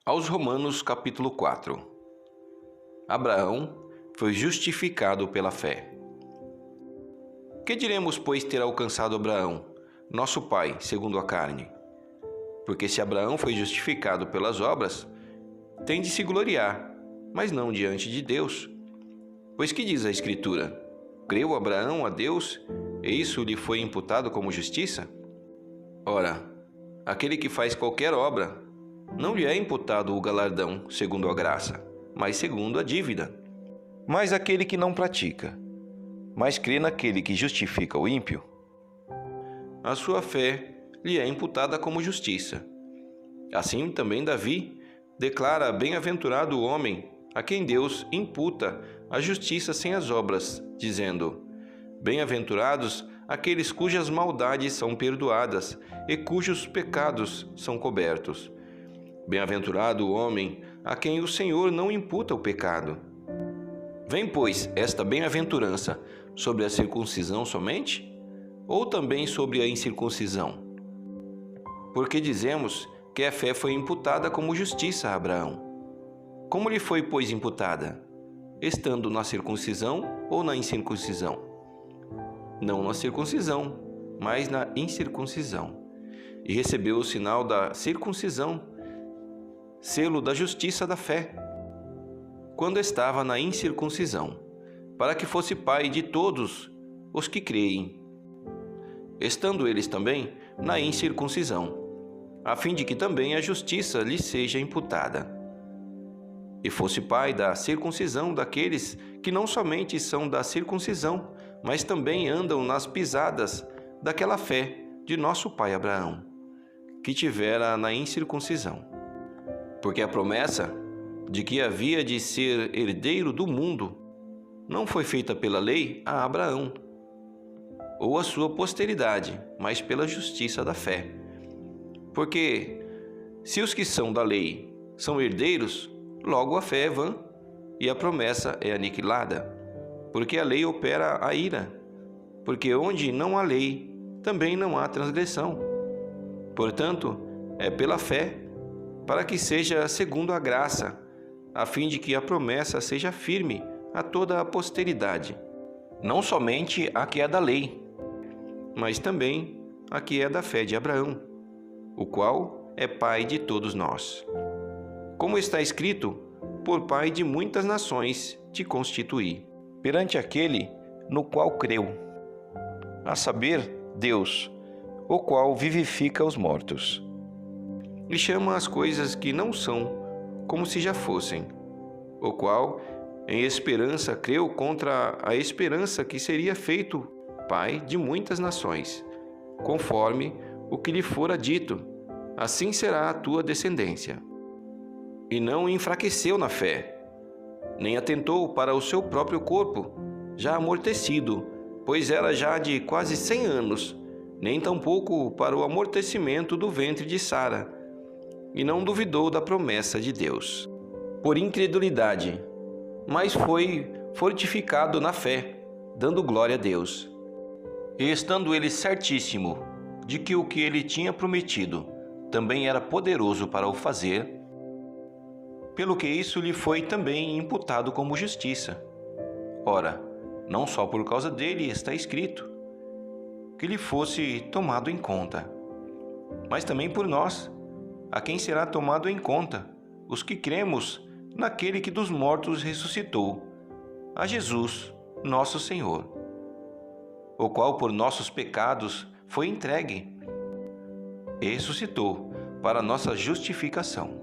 Aos Romanos capítulo 4. Abraão foi justificado pela fé. Que diremos, pois, ter alcançado Abraão, nosso pai, segundo a carne? Porque se Abraão foi justificado pelas obras, tem de se gloriar, mas não diante de Deus. Pois que diz a Escritura? Creu Abraão a Deus, e isso lhe foi imputado como justiça? Ora, aquele que faz qualquer obra, não lhe é imputado o galardão segundo a graça, mas segundo a dívida. Mas aquele que não pratica, mas crê naquele que justifica o ímpio, a sua fé lhe é imputada como justiça. Assim também Davi declara bem-aventurado o homem a quem Deus imputa a justiça sem as obras, dizendo: bem-aventurados aqueles cujas maldades são perdoadas e cujos pecados são cobertos. Bem-aventurado o homem a quem o Senhor não imputa o pecado. Vem, pois, esta bem-aventurança sobre a circuncisão somente? Ou também sobre a incircuncisão? Porque dizemos que a fé foi imputada como justiça a Abraão. Como lhe foi, pois, imputada? Estando na circuncisão ou na incircuncisão? Não na circuncisão, mas na incircuncisão. E recebeu o sinal da circuncisão, selo da justiça da fé, quando estava na incircuncisão, para que fosse pai de todos os que creem, estando eles também na incircuncisão, a fim de que também a justiça lhe seja imputada. E fosse pai da circuncisão daqueles que não somente são da circuncisão, mas também andam nas pisadas daquela fé de nosso pai Abraão, que tivera na incircuncisão. Porque a promessa de que havia de ser herdeiro do mundo não foi feita pela lei a Abraão, ou a sua posteridade, mas pela justiça da fé. Porque se os que são da lei são herdeiros, logo a fé é vã e a promessa é aniquilada, porque a lei opera a ira, porque onde não há lei, também não há transgressão. Portanto, é pela fé, para que seja segundo a graça, a fim de que a promessa seja firme a toda a posteridade, não somente a que é da lei, mas também a que é da fé de Abraão, o qual é pai de todos nós. Como está escrito, por pai de muitas nações te constituí, perante aquele no qual creu, a saber, Deus, o qual vivifica os mortos e chama as coisas que não são como se já fossem, o qual em esperança creu contra a esperança que seria feito pai de muitas nações, conforme o que lhe fora dito, assim será a tua descendência. E não enfraqueceu na fé, nem atentou para o seu próprio corpo, já amortecido, pois era já de quase 100 anos, nem tampouco para o amortecimento do ventre de Sara, e não duvidou da promessa de Deus, por incredulidade, mas foi fortificado na fé, dando glória a Deus. E estando ele certíssimo de que o que ele tinha prometido também era poderoso para o fazer, pelo que isso lhe foi também imputado como justiça. Ora, não só por causa dele está escrito, que lhe fosse tomado em conta, mas também por nós, a quem será tomado em conta, os que cremos naquele que dos mortos ressuscitou, a Jesus, nosso Senhor, o qual por nossos pecados foi entregue e ressuscitou para nossa justificação.